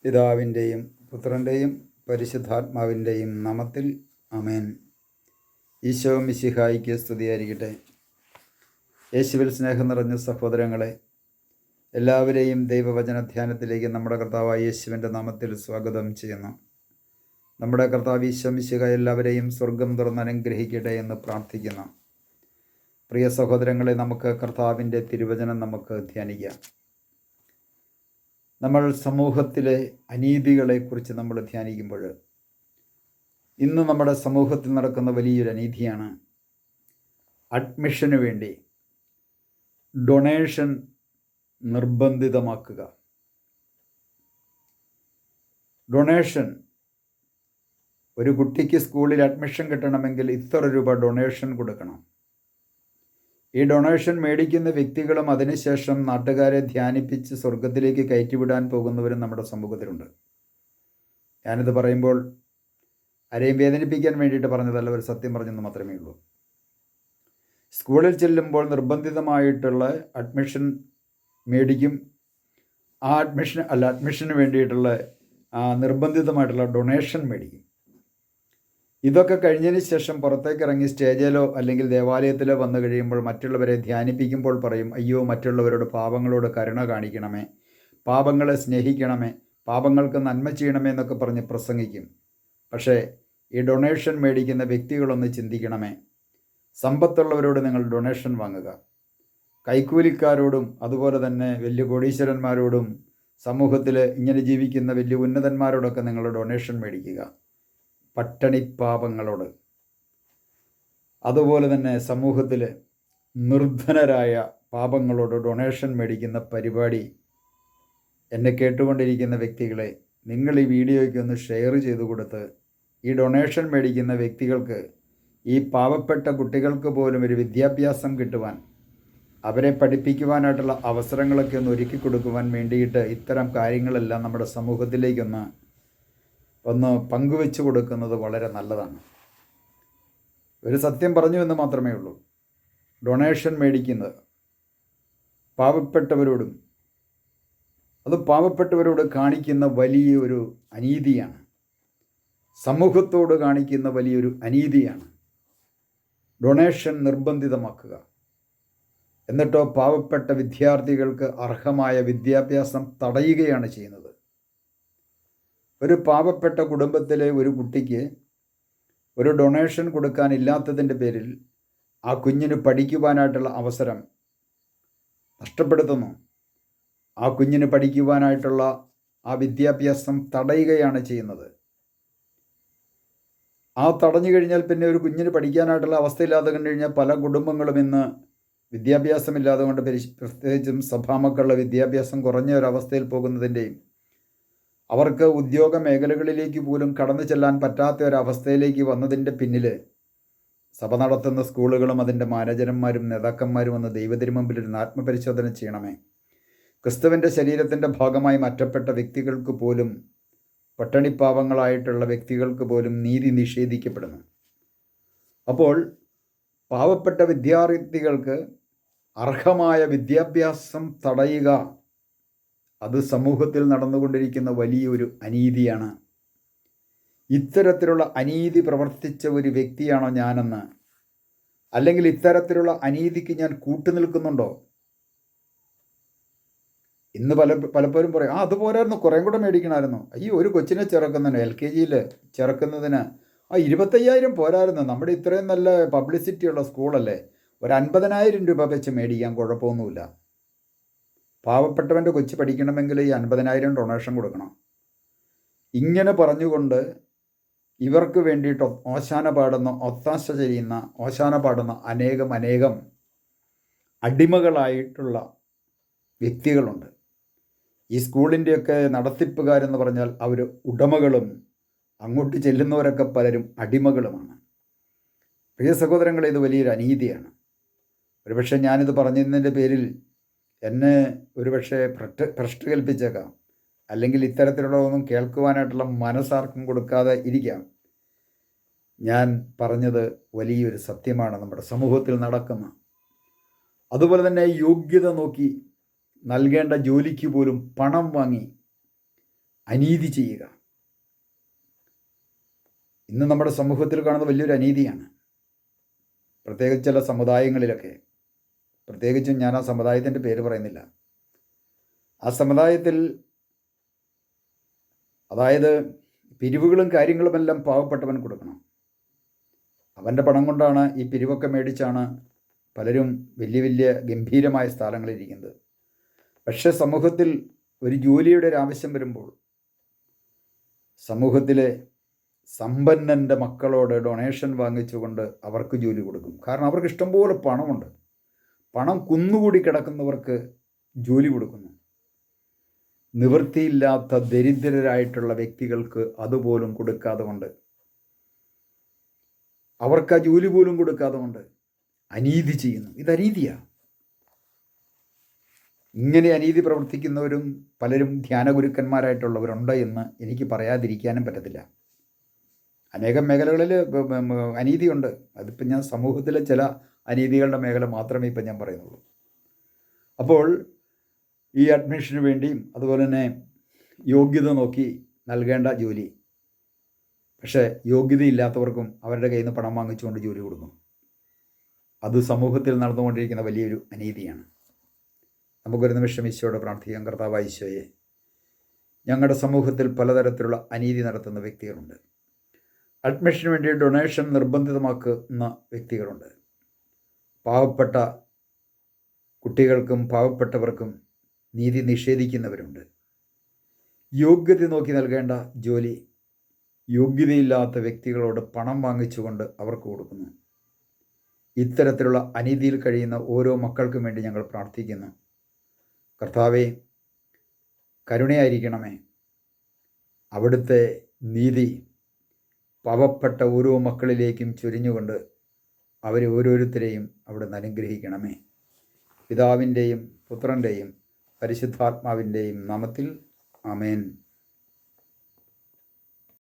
പിതാവിൻ്റെയും പുത്രൻ്റെയും പരിശുദ്ധാത്മാവിൻ്റെയും നാമത്തിൽ ആമേൻ. ഈശോ മിശിഹായിക്ക് സ്തുതിയായിരിക്കട്ടെ. യേശുവിൽ സ്നേഹം നിറഞ്ഞ സഹോദരങ്ങളെ, എല്ലാവരെയും ദൈവവചന ധ്യാനത്തിലേക്ക് നമ്മുടെ കർത്താവായ യേശുവിൻ്റെ നാമത്തിൽ സ്വാഗതം ചെയ്യുന്നു. നമ്മുടെ കർത്താവ് ഈശോ മിശിഹ എല്ലാവരെയും സ്വർഗം തുറന്ന് അനുഗ്രഹിക്കട്ടെ എന്ന് പ്രാർത്ഥിക്കുന്നു. പ്രിയ സഹോദരങ്ങളെ, നമുക്ക് കർത്താവിൻ്റെ തിരുവചനം നമുക്ക് ധ്യാനിക്കാം. നമ്മൾ സമൂഹത്തിലെ അനീതികളെക്കുറിച്ച് നമ്മൾ ധ്യാനിക്കുമ്പോൾ ഇന്ന് നമ്മുടെ സമൂഹത്തിൽ നടക്കുന്ന വലിയൊരു അനീതിയാണ് അഡ്മിഷന് വേണ്ടി ഡൊണേഷൻ നിർബന്ധിതമാക്കുക. ഡൊണേഷൻ, ഒരു കുട്ടിക്ക് സ്കൂളിൽ അഡ്മിഷൻ കിട്ടണമെങ്കിൽ ഇത്ര രൂപ ഡൊണേഷൻ കൊടുക്കണം. ഈ ഡൊണേഷൻ മേടിക്കുന്ന വ്യക്തികളും അതിനുശേഷം നാട്ടുകാരെ ധ്യാനിപ്പിച്ച് സ്വർഗത്തിലേക്ക് കയറ്റിവിടാൻ പോകുന്നവരും നമ്മുടെ സമൂഹത്തിലുണ്ട്. ഞാനിത് പറയുമ്പോൾ ആരെയും വേദനിപ്പിക്കാൻ വേണ്ടിയിട്ട് പറഞ്ഞതല്ല, ഒരു സത്യം പറഞ്ഞെന്ന് മാത്രമേ ഉള്ളൂ. സ്കൂളിൽ ചെല്ലുമ്പോൾ നിർബന്ധിതമായിട്ടുള്ള അഡ്മിഷൻ മേടിക്കും. ആ അഡ്മിഷന് വേണ്ടിയിട്ടുള്ള നിർബന്ധിതമായിട്ടുള്ള ഡൊണേഷൻ മേടിക്കും. ഇതൊക്കെ കഴിഞ്ഞതിന് ശേഷം പുറത്തേക്ക് ഇറങ്ങി സ്റ്റേജിലോ അല്ലെങ്കിൽ ദേവാലയത്തിലോ വന്നു കഴിയുമ്പോൾ മറ്റുള്ളവരെ ധ്യാനിപ്പിക്കുമ്പോൾ പറയും, അയ്യോ മറ്റുള്ളവരോട് പാപങ്ങളോട് കരുണ കാണിക്കണമേ, പാപങ്ങളെ സ്നേഹിക്കണമേ, പാപങ്ങൾക്ക് നന്മ ചെയ്യണമേ എന്നൊക്കെ പറഞ്ഞ് പ്രസംഗിക്കും. പക്ഷേ ഈ ഡൊണേഷൻ മേടിക്കുന്ന വ്യക്തികളൊന്ന് ചിന്തിക്കണമേ. സമ്പത്തുള്ളവരോട് നിങ്ങൾ ഡൊണേഷൻ വാങ്ങുക. കൈക്കൂലിക്കാരോടും അതുപോലെ തന്നെ വലിയ കോടീശ്വരന്മാരോടും സമൂഹത്തിൽ ഇങ്ങനെ ജീവിക്കുന്ന വലിയ ഉന്നതന്മാരോടൊക്കെ നിങ്ങൾ ഡൊണേഷൻ മേടിക്കുക. പട്ടണിപ്പാവങ്ങളോട്, അതുപോലെ തന്നെ സമൂഹത്തിൽ നിർധനരായ പാപങ്ങളോട് ഡൊണേഷൻ മേടിക്കുന്ന പരിപാടി എന്നെ കേട്ടുകൊണ്ടിരിക്കുന്ന വ്യക്തികളെ, നിങ്ങൾ ഈ വീഡിയോയ്ക്ക് ഒന്ന് ഷെയർ ചെയ്ത് കൊടുത്ത് ഈ ഡൊണേഷൻ മേടിക്കുന്ന വ്യക്തികൾക്ക്, ഈ പാവപ്പെട്ട കുട്ടികൾക്ക് പോലും ഒരു വിദ്യാഭ്യാസം കിട്ടുവാൻ, അവരെ പഠിപ്പിക്കുവാനായിട്ടുള്ള അവസരങ്ങളൊക്കെ ഒന്ന് ഒരുക്കി കൊടുക്കുവാൻ വേണ്ടിയിട്ട് ഇത്തരം കാര്യങ്ങളെല്ലാം നമ്മുടെ സമൂഹത്തിലേക്കൊന്ന് പങ്കുവെച്ച് കൊടുക്കുന്നത് വളരെ നല്ലതാണ്. ഒരു സത്യം പറഞ്ഞു എന്ന് മാത്രമേ ഉള്ളൂ. ഡൊണേഷൻ മേടിക്കുന്നത് പാവപ്പെട്ടവരോടും അത് പാവപ്പെട്ടവരോട് കാണിക്കുന്ന വലിയൊരു അനീതിയാണ്. സമൂഹത്തോട് കാണിക്കുന്ന വലിയൊരു അനീതിയാണ് ഡൊണേഷൻ നിർബന്ധിതമാക്കുക. എന്നിട്ടോ പാവപ്പെട്ട വിദ്യാർത്ഥികൾക്ക് അർഹമായ വിദ്യാഭ്യാസം തടയുകയാണ് ചെയ്യുന്നത്. ഒരു പാവപ്പെട്ട കുടുംബത്തിലെ ഒരു കുട്ടിക്ക് ഒരു ഡൊണേഷൻ കൊടുക്കാനില്ലാത്തതിൻ്റെ പേരിൽ ആ കുഞ്ഞിന് പഠിക്കുവാനായിട്ടുള്ള അവസരം നഷ്ടപ്പെടുത്തുന്നു. ആ കുഞ്ഞിന് പഠിക്കുവാനായിട്ടുള്ള ആ വിദ്യാഭ്യാസം തടയുകയാണ് ചെയ്യുന്നത്. ആ തടഞ്ഞു കഴിഞ്ഞാൽ പിന്നെ ഒരു കുഞ്ഞിന് പഠിക്കാനായിട്ടുള്ള അവസ്ഥയില്ലാതെ കണ്ടു കഴിഞ്ഞാൽ പല കുടുംബങ്ങളും ഇന്ന് വിദ്യാഭ്യാസമില്ലാതെ കൊണ്ട്, പ്രത്യേകിച്ചും സഭാമക്കളുടെ വിദ്യാഭ്യാസം കുറഞ്ഞ ഒരവസ്ഥയിൽ പോകുന്നതിൻ്റെയും അവർക്ക് ഉദ്യോഗ മേഖലകളിലേക്ക് പോലും കടന്നു ചെല്ലാൻ പറ്റാത്ത ഒരവസ്ഥയിലേക്ക് വന്നതിൻ്റെ പിന്നിൽ സഭ നടത്തുന്ന സ്കൂളുകളും അതിൻ്റെ മാനേജർമാരും നേതാക്കന്മാരും ഒന്ന് ദൈവത്തിരുമുമ്പിലിരുന്ന് ആത്മപരിശോധന ചെയ്യണമേ. ക്രിസ്തുവിൻ്റെ ശരീരത്തിൻ്റെ ഭാഗമായി മാറ്റപ്പെട്ട വ്യക്തികൾക്ക് പോലും, പട്ടണിപ്പാവങ്ങളായിട്ടുള്ള വ്യക്തികൾക്ക് പോലും നീതി നിഷേധിക്കപ്പെടുന്നു. അപ്പോൾ പാവപ്പെട്ട വിദ്യാർത്ഥികൾക്ക് അർഹമായ വിദ്യാഭ്യാസം തടയുക, അത് സമൂഹത്തിൽ നടന്നുകൊണ്ടിരിക്കുന്ന വലിയൊരു അനീതിയാണ്. ഇത്തരത്തിലുള്ള അനീതി പ്രവർത്തിച്ച ഒരു വ്യക്തിയാണോ ഞാനെന്ന്, അല്ലെങ്കിൽ ഇത്തരത്തിലുള്ള അനീതിക്ക് ഞാൻ കൂട്ടുനിൽക്കുന്നുണ്ടോ? ഇന്ന് പലപ്പോഴും പറയും, അതുപോരായിരുന്നു, കുറേ കൂടെ മേടിക്കണമായിരുന്നു. അയ്യോ, ഒരു കൊച്ചിനെ ചേർക്കുന്നതിന് LKG ചേർക്കുന്നതിന് 25,000 പോരായിരുന്നു. നമ്മുടെ ഇത്രയും നല്ല പബ്ലിസിറ്റിയുള്ള സ്കൂളല്ലേ, ഒരു 50,000 രൂപ വെച്ച് മേടിക്കാൻ കുഴപ്പമൊന്നുമില്ല. പാവപ്പെട്ടവൻ്റെ കൊച്ചു പഠിക്കണമെങ്കിൽ ഈ 50,000 ഡൊണേഷൻ കൊടുക്കണം. ഇങ്ങനെ പറഞ്ഞുകൊണ്ട് ഇവർക്ക് വേണ്ടിയിട്ട് ഒത്താശ ചെയ്യുന്ന ഓശാന പാടുന്ന അനേകം അടിമകളായിട്ടുള്ള വ്യക്തികളുണ്ട്. ഈ സ്കൂളിൻ്റെയൊക്കെ നടത്തിപ്പുകാരെന്ന് പറഞ്ഞാൽ അവർ ഉടമകളും അങ്ങോട്ട് ചെല്ലുന്നവരൊക്കെ പലരും അടിമകളുമാണ്. പ്രിയ സഹോദരങ്ങളെ, ഇത് വലിയൊരു അനീതിയാണ്. ഒരുപക്ഷെ ഞാനിത് പറഞ്ഞതിൻ്റെ പേരിൽ എന്നെ ഒരുപക്ഷെ ഭ്രഷ്ട് കൽപ്പിച്ചേക്കാം, അല്ലെങ്കിൽ ഇത്തരത്തിലുള്ളതൊന്നും കേൾക്കുവാനായിട്ടുള്ള മനസ്സാർക്കും കൊടുക്കാതെ ഇരിക്കാം. ഞാൻ പറഞ്ഞത് വലിയൊരു സത്യമാണ് നമ്മുടെ സമൂഹത്തിൽ നടക്കുന്ന. അതുപോലെ തന്നെ യോഗ്യത നോക്കി നൽകേണ്ട ജോലിക്ക് പോലും പണം വാങ്ങി അനീതി ചെയ്യുക. ഇന്ന് നമ്മുടെ സമൂഹത്തിൽ കാണുന്ന വലിയൊരു അനീതിയാണ്. പ്രത്യേകിച്ച് ചില സമുദായങ്ങളിലൊക്കെ, പ്രത്യേകിച്ചും ഞാൻ ആ സമുദായത്തിൻ്റെ പേര് പറയുന്നില്ല, ആ സമുദായത്തിൽ അതായത് പിരിവുകളും കാര്യങ്ങളുമെല്ലാം പാവപ്പെട്ടവൻ കൊടുക്കണം. അവൻ്റെ പണം കൊണ്ടാണ് ഈ പിരിവൊക്കെ മേടിച്ചാണ് പലരും വലിയ വലിയ ഗംഭീരമായ സ്ഥലങ്ങളിലിരിക്കുന്നത്. പക്ഷേ സമൂഹത്തിൽ ഒരു ജോലിയുടെ ഒരു ആവശ്യം വരുമ്പോൾ സമൂഹത്തിലെ സമ്പന്നൻ്റെ മക്കളോട് ഡൊണേഷൻ വാങ്ങിച്ചുകൊണ്ട് അവർക്ക് ജോലി കൊടുക്കും. കാരണം അവർക്ക് ഇഷ്ടംപോലെ പണമുണ്ട്. പണം കുന്നുകൂടി കിടക്കുന്നവർക്ക് ജോലി കൊടുക്കുന്നു. നിവൃത്തിയില്ലാത്ത ദരിദ്രരായിട്ടുള്ള വ്യക്തികൾക്ക് അതുപോലും കൊടുക്കാതെ കൊണ്ട്, അവർക്ക് ആ ജോലി പോലും കൊടുക്കാതെ കൊണ്ട് അനീതി ചെയ്യുന്നു. ഇത് അനീതിയാണ്. ഇങ്ങനെ അനീതി പ്രവർത്തിക്കുന്നവരും പലരും ധ്യാനഗുരുക്കന്മാരായിട്ടുള്ളവരുണ്ട് എന്ന് എനിക്ക് പറയാതിരിക്കാനും പറ്റത്തില്ല. അനേകം മേഖലകളിൽ അനീതിയുണ്ട്. അതിപ്പോൾ ഞാൻ സമൂഹത്തിലെ ചില അനീതികളുടെ മേഖല മാത്രമേ ഇപ്പം ഞാൻ പറയുന്നുള്ളൂ. അപ്പോൾ ഈ അഡ്മിഷന് വേണ്ടിയും അതുപോലെ തന്നെ യോഗ്യത നോക്കി നൽകേണ്ട ജോലി, പക്ഷേ യോഗ്യതയില്ലാത്തവർക്കും അവരുടെ കയ്യിൽ നിന്ന് പണം വാങ്ങിച്ചുകൊണ്ട് ജോലി കൊടുക്കും. അത് സമൂഹത്തിൽ നടന്നുകൊണ്ടിരിക്കുന്ന വലിയൊരു അനീതിയാണ്. നമുക്കൊരു നിമിഷം ഈശോയോട് പ്രാർത്ഥിക്കാം. കർത്താവായ ഈശോയെ, ഞങ്ങളുടെ സമൂഹത്തിൽ പലതരത്തിലുള്ള അനീതി നടത്തുന്ന വ്യക്തികളുണ്ട്. അഡ്മിഷന് വേണ്ടി ഡൊണേഷൻ നിർബന്ധിതമാക്കുന്ന വ്യക്തികളുണ്ട്. പാവപ്പെട്ട കുട്ടികൾക്കും പാവപ്പെട്ടവർക്കും നീതി നിഷേധിക്കുന്നവരുണ്ട്. യോഗ്യത നോക്കി നൽകേണ്ട ജോലി യോഗ്യതയില്ലാത്ത വ്യക്തികളോട് പണം വാങ്ങിച്ചുകൊണ്ട് അവർക്ക് കൊടുക്കുന്നു. ഇത്തരത്തിലുള്ള അനീതിയിൽ കഴിയുന്ന ഓരോ മക്കൾക്കും വേണ്ടി ഞങ്ങൾ പ്രാർത്ഥിക്കുന്നു. കർത്താവേ, കരുണയായിരിക്കണമേ. അവിടുത്തെ നീതി പാവപ്പെട്ട ഓരോ മക്കളിലേക്കും ചൊരിഞ്ഞുകൊണ്ട് അവരെ ഓരോരുത്തരെയും അവിടുന്ന് അനുഗ്രഹിക്കണമേ. പിതാവിൻ്റെയും പുത്രൻ്റെയും പരിശുദ്ധാത്മാവിൻ്റെയും നാമത്തിൽ ആമേൻ.